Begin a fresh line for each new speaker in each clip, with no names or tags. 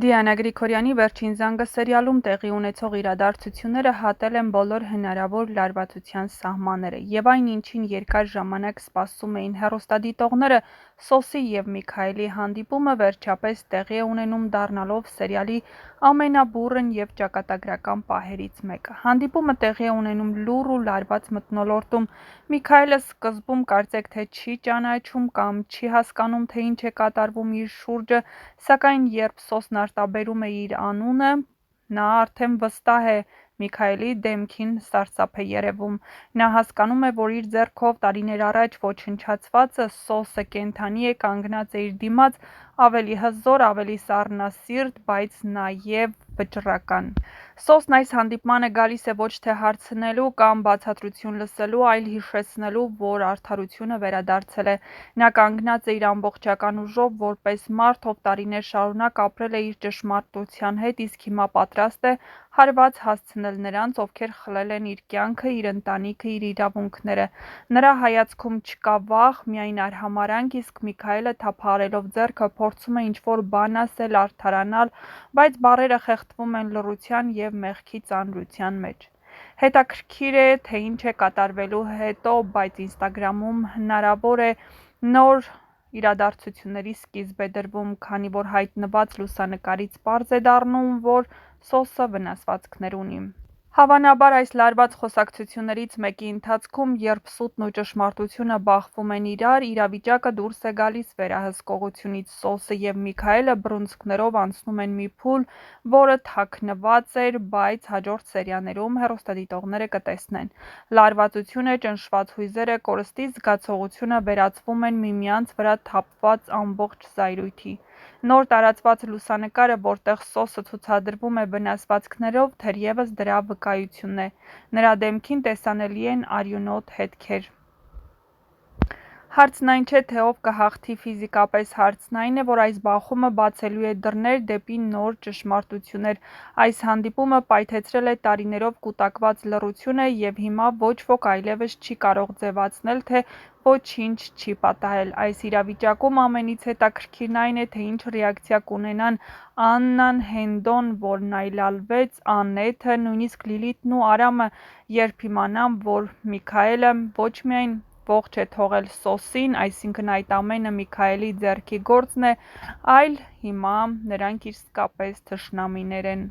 Դիանա Գրիգորյանի «Վերջին զանգը» սերիալում տեղի ունեցող իրադարձությունները հատել են բոլոր հնարավոր լարվածության սահմանները, և այն, ինչին երկար ժամանակ սպասում էին հեռուստադիտողները, Սոսի և Միքայելի հանդիպումը վերջապես տեղի է ունենում, դառնալով սերիալի ամենաբուռն և ճակատագրական պահերից մեկը։ Հանդիպումը տեղի է ունենում լուռ ու լարված մթնոլորտում։ Միքայելը սկզբում կարծեք թե չի ճանաչում կամ չի հասկանում, թե ինչ է կատարվում իր շուրջը, սակայն երբ Սոսն արտաբերում է իր անունը, նա արդեն վստահ է։ Միքայելի դեմքին սարսափ է երևում։ Նա հասկանում է, որ իր ձեռքով տարիներ առաջ ոչնչացվածը Սոսը կենդանի է, կանգնած է իր դիմաց, ավելի հզոր, ավելի սառնասիրտ, բայց նաև վճռական։ Սոսն այս հանդիպման է գալիս է ոչ թե հարցնելու կամ բացատրություն լսելու, այլ հիշեցնելու, որ արդարությունը վերադարձել է։ Նա կանգնած է իր ամբողջական ուժով, որպես մարդ, ով տարիներ շարունակ ապրել է իր ճշմարտության հետ, իսկ հիմա պատրաստ է հարված հասցնել նրանց, ովքեր խլել են իր կյանքը, իր ընտանիքը, իր իրավունքները։ Նրա հայացքում չկա վախ, միայն արհամարհանք, իսկ Միքայելը թափահարելով ձեռքը փորձում է ինչ-որ բան ասել, արդարանալ, բայց բառերը խեղդվում են լռության և մեղքի ծանրության մեջ։ Հետաքրքիր է, թե ինչ է կատարվելու հետո, բայց Ինստագրամում հնարավոր է նոր իրադարձությունների սկիզբ է դրվում, քանի որ հայտնված լուսանկարից պարզ է դառնում, որ Սոսը վնասվածքներ ունի։ Հավանաբար այս լարված խոսակցություններից մեկի ընթացքում, երբ սուտն ու ճշմարտությունը բախվում են իրար, իրավիճակը դուրս է գալիս վերահսկողությունից։ Սոսը և Միքայելը բռունցքներով անցնում են մի փուլ, որը թաքնված էր, բայց հաջորդ սերիաներում հեռուստադիտողները կտեսնեն։ Լարվածությունը, ճնշված հույզերը, կորստի զգացողությունը վերածվում են միմյանց վրա թափված ամբողջ զայրույթի։ Նոր տարածված լուսանկարը, որտեղ Սոսը ցուցադրվում է վնասվածքներով, թերևս դրա վկայությունն է։ Նրա դեմքին տեսանելի են արյունոտ հետքեր։ Հարցն այն չէ, թե ով կհաղթի ֆիզիկապես, հարցն այն է, որ այս բախումը բացելու է դռներ դեպի նոր ճշմարտություններ։ Այս հանդիպումը պայթեցրել է տարիներով կուտակված լռությունը, և հիմա ոչ ոք այլևս չի կարող ձևացնել, թե ոչինչ չի պատահել։ Այս իրավիճակում ամենից հետաքրքիրն այն է, թե ինչ ռեակցիա կունենան Աննան, Հենդոն, որն այլայլվեց, Աննեթը, նույնիսկ Լիլիթն ու Արամը, երբ իմանան, որ Միքայելը ոչ միայն ողջ է թողել Սոսին, այսինքն այդ ամենը Միքայելի ձեռքի գործն է, այլ հիմա նրանք իսկապես թշնամիներ են։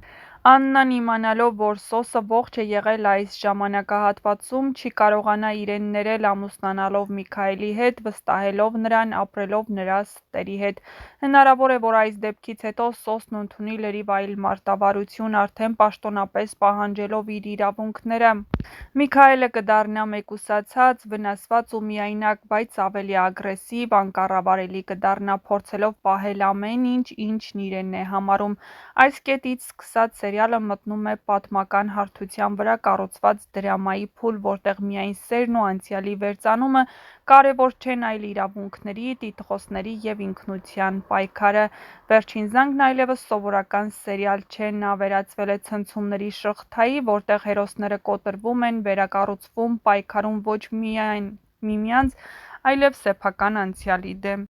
Աննան, իմանալով, որ Սոսը ողջ է եղել այս ժամանակահատվածում, չի կարողանա իրեն ներել ամուսնանալով Միքայելի հետ, վստահելով նրան, ապրելով նրա ստերի հետ։ Հնարավոր է, որ այս դեպքից հետո Սոսն ընդունի լրիվ այլ մարտավարություն, արդեն պաշտոնապես պահանջելով իր իրավունքները։ Միքայելը կդառնա մեկուսացած, վնասված ու միայնակ, բայց ավելի ագրեսիվ, անկառավարելի կդառնա, փորձելով պահել ամեն ինչ, ինչն իրենն է համարում։ Այս կետից սկսած սերիալը մտնում է պատմական հարթության վրա կառուցված դրամայի փուլ, որտեղ միայն սերն ու անցյալի վերծանումը կարևոր չեն, այլ իրավունքների, տիտղոսների և ինքնության պայքարը։ Վերջին զանգն այլևս սովորական սերիալ չէ, նա վերածվել է ցնցումների շղթայի, որտեղ հերոսները կոտրվում են, վերակառուցվում, պայքարում ոչ միայն միմյանց, այլև սեփական անցյալի դեմ։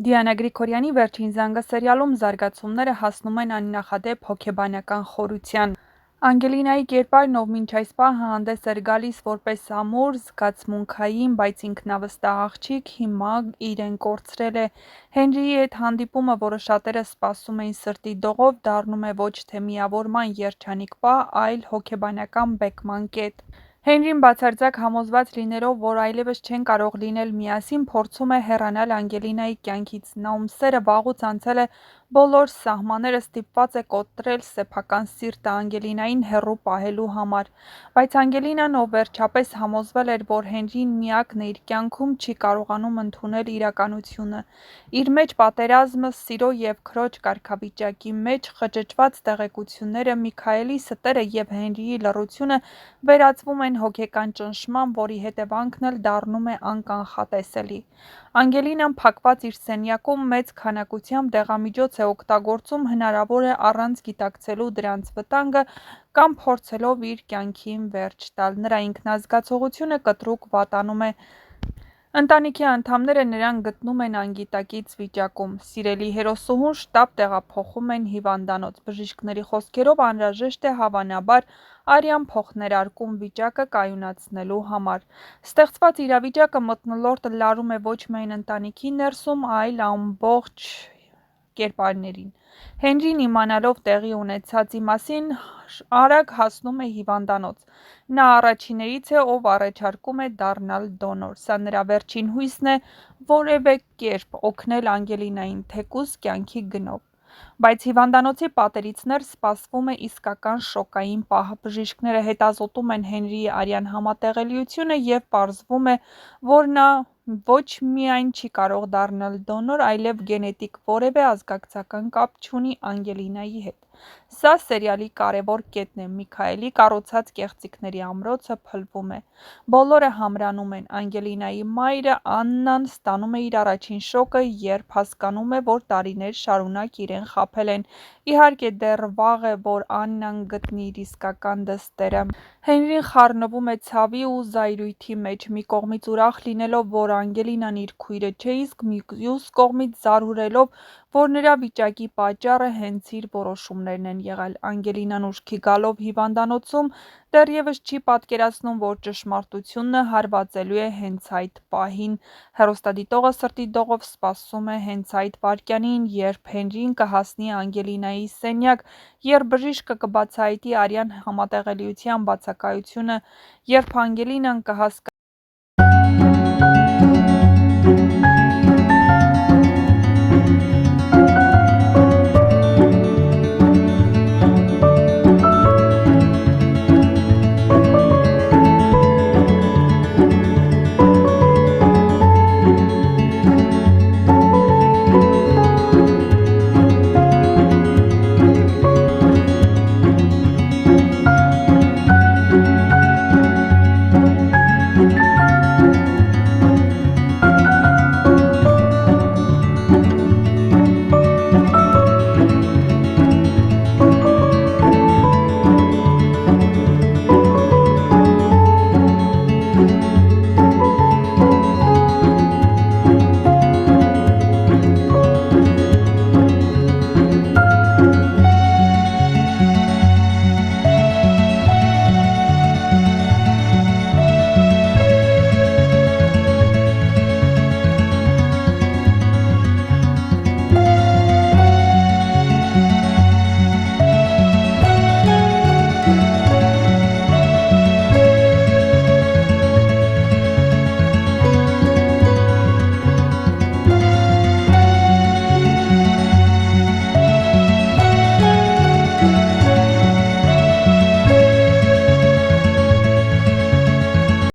Դիանա Գրիգորյանի «Վերջին զանգը» սերիալում զարգացումները հասնում են աննախադեպ հոգեբանական խորության։ Անգելինայի կերպարն, ով մինչ այս պահը հանդես էր գալիս որպես ամուր, զգացմունքային, բայց ինքնավստահ աղջիկ, հիմա իրեն կորցրել է։ Հենրիի հետ հանդիպումը, որը շատերը սպասում էին սրտի դողով, դառնում է ոչ թե միավորման երջանիկ պահ, այլ հոգեբանական բեկման կետ։ Հենրին բացարձակ համոզված լինելով, որ այլևս չեն կարող լինել միասին, փորձում է հեռանալ Անգելինայի կյանքից։ Նա, ում սերը վաղուց անցել է բոլոր սահմանները, ստիպված է կոտրել սեփական սիրտը Անգելինային հեռու պահելու համար։ Բայց Անգելինան, ով վերջապես համոզվել էր, որ Հենրին միակն է իր կյանքում, չի կարողանում ընդունել իրականությունը։ Իր մեջ պատերազմը, սիրո և քրոջ կարգավիճակի մեջ խճճված տեղեկությունները, Միքայելի ստերը և Հենրիի լռությունը վերածվում են հոգեկան ճնշման, որի հետևանքն էլ դառնում է անկանխատեսելի։ Անգելինան, փակված իր սենյակում, մեծ քանակությամբ դեղամիջոց է օգտագործում, հնարավոր է առանց գիտակցելու դրանց վտանգը կամ փորձելով իր կյանքին վերջ տալ։ Նրա ինքնազգացողությունը կտրուկ վատանում է։ Ընտանիքի անդամները նրան գտնում են անգիտակից վիճակում, սիրելի հերոսուհուն շտապ տեղափոխում են հիվանդանոց, բժիշկների խոսքերով անհրաժեշտ է հավանաբար արյան փոխներարկում վիճակը կայունացնելու համար։ Ստեղծված իրավիճակը մթնոլորտ լարում է ոչ միայն ընտանիքի ներսում, այլ ամբողջ կերպարներին։ Հենրին իմանալով տեղի ունեցածի մասին արագ հասնում է հիվանդանոց։ Նա առաջիններից է, ով առաջարկում է դառնալ դոնոր։ Սա նրա վերջին հույսն է որևէ կերպ օգնել Անգելինային, թեկուզ կյանքի գնով։ Բայց հիվանդանոցի պատերից ներս սպասվում է իսկական շոկային պահ։ Բժիշկները հետազոտում են Հենրիի արյան համատեղելիությունը և պարզվում է, որ նա ոչ միայն չի կարող դառնալ դոնոր, այլև գենետիկ որևէ ազգակցական կապ չունի Անգելինայի հետ։ Սա սերիալի կարևոր կետն է։ Միքայելի կառուցած կեղծիքների ամրոցը փլվում է։ Բոլորը համրանում են։ Անգելինայի մայրը՝ Աննան, ստանում է իր առաջին շոկը, երբ հասկանում է, որ տարիներ շարունակ իրեն խաբել են։ Իհարկե, դեռ վաղ է, որ Աննան գտնի իր իսկական դստերը։ Հենրին խառնվում է ցավի ու զայրույթի մեջ, մի կողմից ուրախ լինելով, որ Անգելինան իր քույրը չէ, իսկ մյուս կողմից զարհուրելով, որ նրա վիճակի պատճառը հենց իր որոշումներն են եղել։ Անգելինան ուշքի գալով հիվանդանոցում դեռևս չի պատկերացնում, որ ճշմարտությունը հարվածելու է հենց այդ պահին։ Հեռուստադիտողը սրտի դողով սպասում է հենց այդ վայրկյանին, երբ Հենրին կհասնի Անգելինայի սենյակ, երբ բժիշկը կբացահայտի արյան համատեղելիության բացակայությունը, երբ Անգելինան կհասկանա,